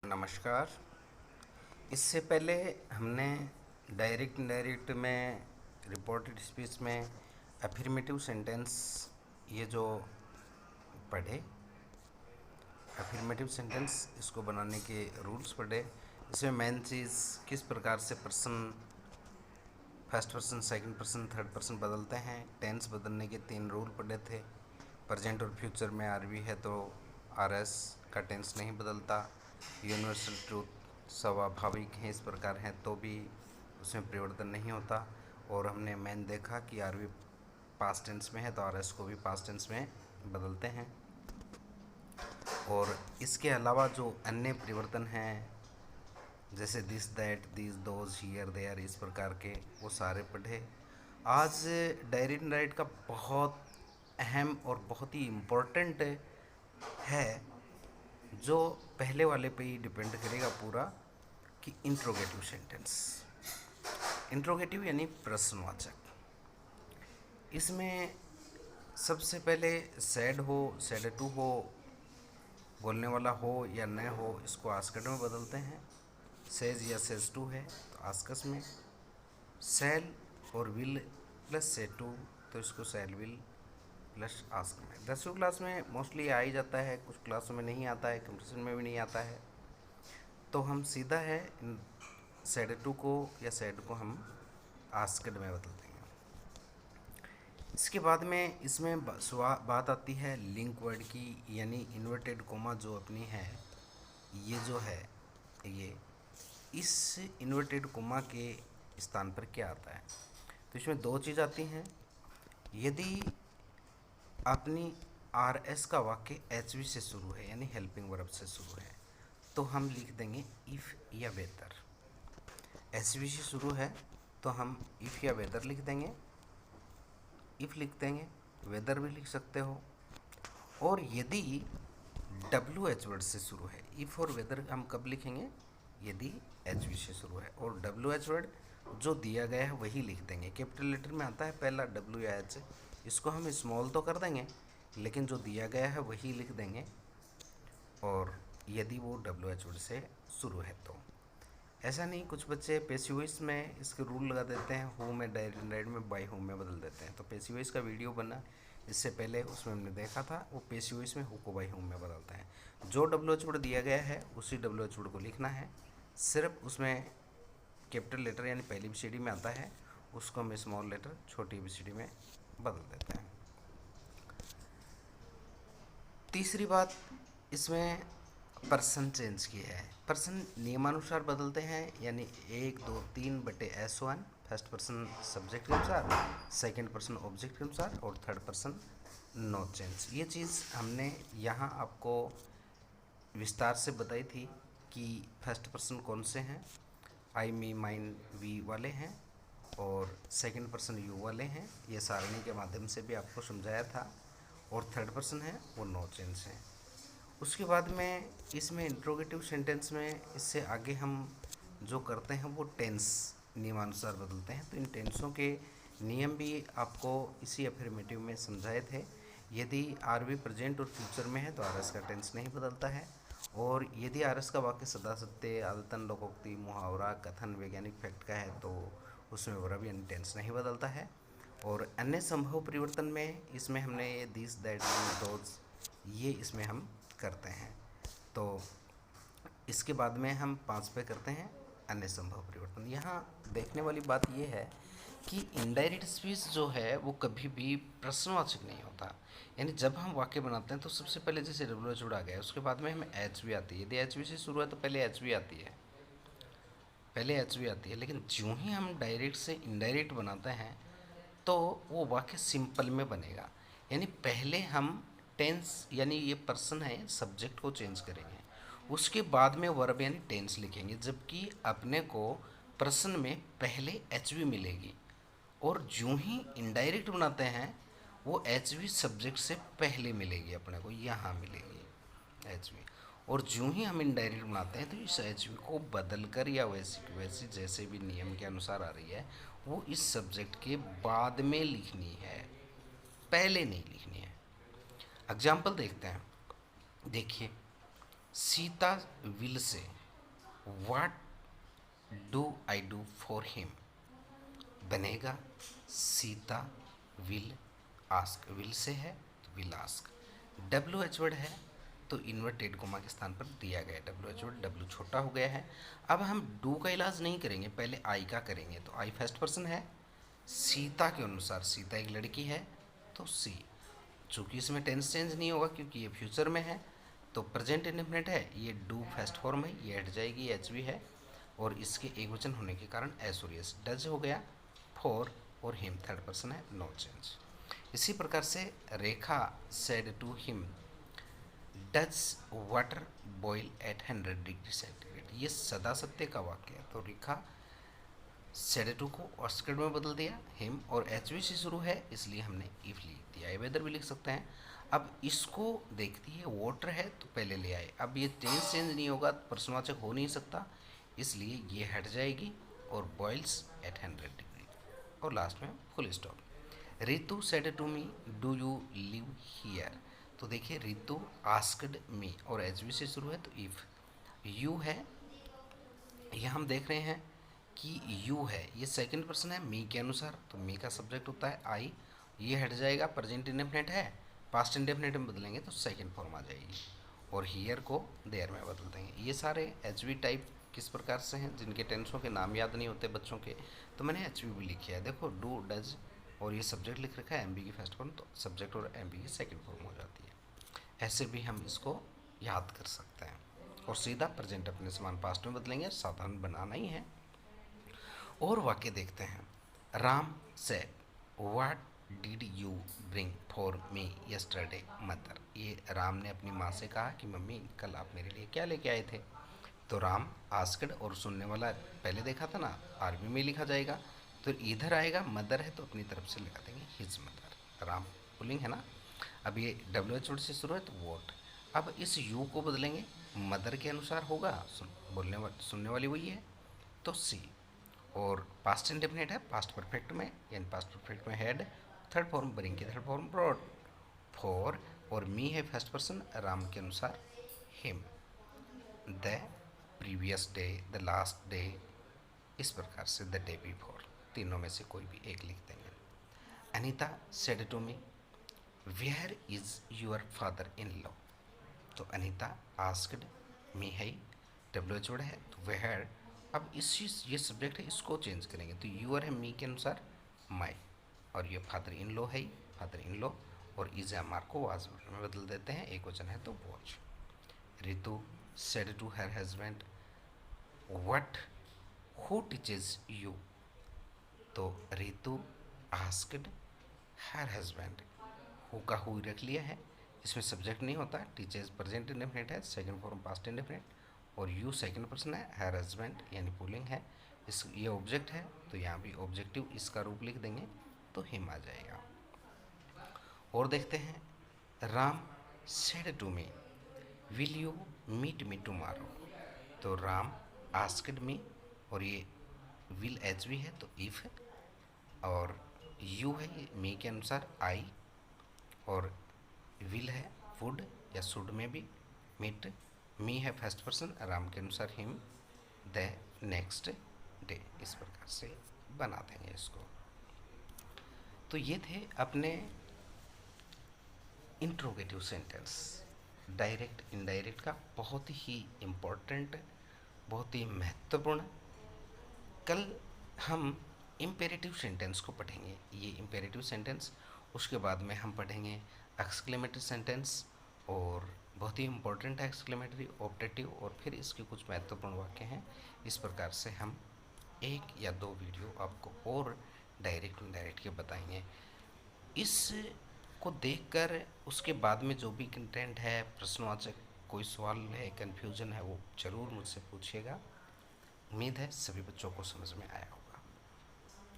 नमस्कार। इससे पहले हमने डायरेक्ट इनडायरेक्ट में रिपोर्टेड स्पीच में अफर्मेटिव सेंटेंस ये जो पढ़े, अफर्मेटिव सेंटेंस इसको बनाने के रूल्स पढ़े। इसमें मेन चीज़ किस प्रकार से person first person, second person, third person बदलते हैं। टेंस बदलने के 3 रूल पढ़े थे। प्रेजेंट और फ्यूचर में आरवी है तो आरएस का टेंस नहीं बदलता। यूनिवर्सल ट्रूथ स्वाभाविक है इस प्रकार है तो भी उसमें परिवर्तन नहीं होता। और हमने मेन देखा कि आरवी पास्ट टेंस में है तो आरएस को भी पास्ट टेंस में बदलते हैं। और इसके अलावा जो अन्य परिवर्तन हैं जैसे this, that, this, those, here, there, इस प्रकार के वो सारे पढ़े। आज डायरेक्ट इनडायरेक्ट का बहुत अहम और बहुत ही इम्पोर्टेंट है जो पहले वाले पे ही डिपेंड करेगा पूरा, कि इंट्रोगेटिव सेंटेंस। इंट्रोगेटिव यानी प्रश्नवाचक। इसमें सबसे पहले सैड हो, सैड टू हो, बोलने वाला हो या न हो, इसको आस्क्ड में बदलते हैं। सेज या सेज टू है तो आस्कस में। सेल और विल प्लस से टू तो इसको सेल विल प्लस आस्क में। 10वीं क्लास में मोस्टली आ ही जाता है, कुछ क्लासों में नहीं आता है, कंपटीशन में भी नहीं आता है। तो हम सीधा है सेड टू को या सेड को हम आस्कड में बदल देंगे। इसके बाद में इसमें बात आती है लिंक वर्ड की, यानी इन्वर्टेड कोमा जो अपनी है, ये जो है ये इस इन्वर्टेड कोमा के स्थान पर क्या आता है। तो इसमें 2 चीज़ आती हैं। यदि अपनी आर एस का वाक्य एच वी से शुरू है यानी हेल्पिंग वर्ब से शुरू है तो हम लिख देंगे इफ़ या वेदर। एच वी से शुरू है तो हम इफ़ या वेदर लिख देंगे। इफ़ लिख देंगे, वेदर भी लिख सकते हो। और यदि डब्ल्यू एच वर्ड से शुरू है, इफ़ और वेदर हम कब लिखेंगे, यदि एच वी से शुरू है। और डब्ल्यू एच वर्ड जो दिया गया है वही लिख देंगे। कैपिटल लेटर में आता है पहला डब्ल्यू या एच, इसको हम स्मॉल तो कर देंगे लेकिन जो दिया गया है वही लिख देंगे। और यदि वो डब्ल्यू एच वर्ड से शुरू है तो ऐसा नहीं, कुछ बच्चे पैसिव वॉइस में इसके रूल लगा देते हैं, हु में डायरेक्ट इनडायरेक्ट में बाय हु में बदल देते हैं। तो पैसिव वॉइस का वीडियो बना इससे पहले, उसमें हमने देखा था वो पैसिव वॉइस में हु को बाय हु में बदलता है। जो डब्ल्यू एच वर्ड दिया गया है उसी डब्ल्यू एच वर्ड को लिखना है। सिर्फ उसमें कैपिटल लेटर यानी पहली BCD में आता है उसको हम स्मॉल लेटर छोटी BCD में बदल देते हैं। तीसरी बात इसमें पर्सन चेंज की है। पर्सन नियमानुसार बदलते हैं यानी 1, 2, 3 बटे S1 फर्स्ट पर्सन सब्जेक्ट के अनुसार, सेकंड पर्सन ऑब्जेक्ट के अनुसार और थर्ड पर्सन नो चेंज। ये चीज़ हमने यहाँ आपको विस्तार से बताई थी कि फर्स्ट पर्सन कौन से हैं, आई, मी, माइन, वी वाले हैं और सेकंड पर्सन यू वाले हैं। ये सारणी के माध्यम से भी आपको समझाया था। और थर्ड पर्सन है वो नो चेंज है। उसके बाद में इसमें इंट्रोगेटिव सेंटेंस में इससे आगे हम जो करते हैं वो टेंस नियमानुसार बदलते हैं। तो इन टेंसों के नियम भी आपको इसी अफर्मेटिव में समझाए थे। यदि आरवी प्रेजेंट और फ्यूचर में है तो आरएस का टेंस नहीं बदलता है। और यदि आरएस का वाक्य सदा सत्य, आदतन, लोकोक्ति, मुहावरा, कथन, वैज्ञानिक फैक्ट का है तो उसमें वर्ब यानी टेंस नहीं बदलता है। और अन्य संभव परिवर्तन में इसमें हमने ये दिस, दैट, दोज ये इसमें हम करते हैं। तो इसके बाद में हम 5 पे करते हैं अन्य संभव परिवर्तन। यहाँ देखने वाली बात ये है कि इनडायरेक्ट स्पीच जो है वो कभी भी प्रश्नवाचक नहीं होता। यानी जब हम वाक्य बनाते हैं तो सबसे पहले जैसे डब्ल्यू एच आ गया उसके बाद में हमें एच वी आती है। यदि एच वी से शुरू है तो पहले एच वी आती है, पहले एच वी आती है। लेकिन ज्यों ही हम डायरेक्ट से इनडायरेक्ट बनाते हैं तो वो वाक्य सिंपल में बनेगा। यानी पहले हम टेंस यानी ये पर्सन है सब्जेक्ट को चेंज करेंगे, उसके बाद में वर्ब यानी टेंस लिखेंगे, जबकि अपने को प्रश्न में पहले एच वी मिलेगी। और जो ही इनडायरेक्ट बनाते हैं वो एच वी सब्जेक्ट से पहले मिलेगी, अपने को यहाँ मिलेगी एच वी। और जो ही हम इनडायरेक्ट बनाते हैं तो इस एच वी को बदल कर या वैसी वैसी जैसे भी नियम के अनुसार आ रही है वो इस सब्जेक्ट के बाद में लिखनी है, पहले नहीं लिखनी है। एग्जाम्पल देखते हैं। देखिए Sita will say what do I do for him बनेगा Sita will ask. Will say है तो will ask. W H word है तो इन्वर्टेड कोमा के स्थान पर दिया गया डब्ल्यू एच वर्ड, डब्ल्यू छोटा हो गया है। अब हम डू का इलाज नहीं करेंगे, पहले आई का करेंगे। तो आई फर्स्ट पर्सन है, सीता के अनुसार सीता एक लड़की है तो सी। चूँकि इसमें टेंस चेंज नहीं होगा क्योंकि ये फ्यूचर में है, तो प्रेजेंट इंडेफिनिट है, ये डू फर्स्ट फॉर्म है, ये हट जाएगी, एच भी है और इसके एक वचन होने के कारण एस और एस। डज हो गया फॉर और हिम थर्ड पर्सन है, नो चेंज। इसी प्रकार से Rekha said to him does water boil at 100 degree centigrade. ये सदा सत्य का वाक्य है। तो रेखा सेड टू को ऑस्कर्ड में बदल दिया, हिम और एच वी से शुरू है इसलिए हमने इफ लिख दिया। ये वेदर भी लिख सकते हैं। अब इसको देखती है, वाटर है तो पहले ले आए। अब ये चेंज नहीं होगा, प्रश्नवाचक हो नहीं सकता, इसलिए ये हट जाएगी और बॉइल्स एट 100 डिग्री और लास्ट में full stop. Ritu said to me do you live here. तो देखिए रितु आस्क्ड मी और एच वी से शुरू है तो इफ। यू है, यह हम देख रहे हैं कि यू है, ये सेकंड पर्सन है मी के अनुसार, तो मी का सब्जेक्ट होता है आई। ये हट जाएगा, प्रेजेंट इंडेफिनिट है, पास्ट इंडेफिनिट में बदलेंगे तो सेकंड फॉर्म आ जाएगी और हियर को देयर में बदल देंगे। ये सारे एच वी टाइप किस प्रकार से हैं, जिनके टेंसों के नाम याद नहीं होते बच्चों के, तो मैंने एच वी भी लिखे है। देखो डू डज और ये सब्जेक्ट लिख रखा है एम बी की फर्स्ट फॉर्म, तो सब्जेक्ट और एम बी की सेकेंड फॉर्म हो जाती है। ऐसे भी हम इसको याद कर सकते हैं और सीधा प्रेजेंट अपने समान पास्ट में बदलेंगे, साधारण बनाना ही है। और वाक्य देखते हैं। Ram said what did you bring for me yesterday mother. ये राम ने अपनी माँ से कहा कि मम्मी कल आप मेरे लिए क्या लेके आए थे। तो राम आस्क्ड और सुनने वाला पहले देखा था ना, आरबी में लिखा जाएगा, तो इधर आएगा मदर है तो अपनी तरफ से लगा देंगे हिज मदर। राम पुलिंग है ना। अब ये डब्ल्यू एच वर्ड से शुरू है तो वॉट। अब इस यू को बदलेंगे, मदर के अनुसार होगा, बोलने वाली सुनने वाली वही है तो सी। और पास्ट इंडेफिनिट है, पास्ट परफेक्ट में, यानी पास्ट परफेक्ट में हेड, थर्ड फॉर्म ब्रिंग की थर्ड फॉर्म ब्रॉड, फॉर और मी है फर्स्ट पर्सन, राम के अनुसार him, the previous day, the last day, इस प्रकार से द डे बिफोर, तीनों में से कोई भी एक लिख देंगे। Anita said to me where is your father in law. तो अनीता आस्क्ड मी है, डब्ल्यू एच वर्ड है तो वेयर। अब ये सब्जेक्ट है, इसको चेंज करेंगे तो यूर है मी के अनुसार माई, और ये फादर इन लॉ है, फादर इन लॉ, और इज एम आर को वाज में बदल देते हैं, एक वचन है तो was. Ritu said to her husband what who teaches you. तो Ritu asked her husband, who का हु रख लिया है, इसमें सब्जेक्ट नहीं होता, टीचर्स प्रेजेंट इंडेफिनिट है, सेकंड फॉर्म पास्ट इंडेफिनिट, और यू सेकंड पर्सन है, हर हस्बैंड यानी पुलिंग है, इस ये ऑब्जेक्ट है तो यहाँ भी ऑब्जेक्टिव इसका रूप लिख देंगे तो हिम आ जाएगा। और देखते हैं। Ram said to me will you meet me tomorrow. तो राम आस्क्ड मी और ये विल एच भी है तो इफ, और यू है ये मी के अनुसार आई, और विल है वुड या शुड में भी, मीट मी है फर्स्ट पर्सन, राम के अनुसार हिम, द नेक्स्ट डे, इस प्रकार से बना देंगे इसको। तो ये थे अपने इंट्रोगेटिव सेंटेंस, डायरेक्ट इनडायरेक्ट का बहुत ही इम्पोर्टेंट, बहुत ही महत्वपूर्ण। कल हम इम्पेरेटिव सेंटेंस को पढ़ेंगे, ये इम्पेरेटिव सेंटेंस, उसके बाद में हम पढ़ेंगे एक्सक्लेमेटरी सेंटेंस, और बहुत ही इम्पोर्टेंट है एक्सक्लेमेटरी, ऑप्टेटिव, और फिर इसके कुछ महत्वपूर्ण वाक्य हैं। इस प्रकार से हम एक या दो वीडियो आपको और डायरेक्ट इनडायरेक्ट के बताएंगे। इस को देखकर उसके बाद में जो भी कंटेंट है, प्रश्नवाचक कोई सवाल है, कन्फ्यूजन है, वो ज़रूर मुझसे पूछिएगा। उम्मीद है सभी बच्चों को समझ में आया हो।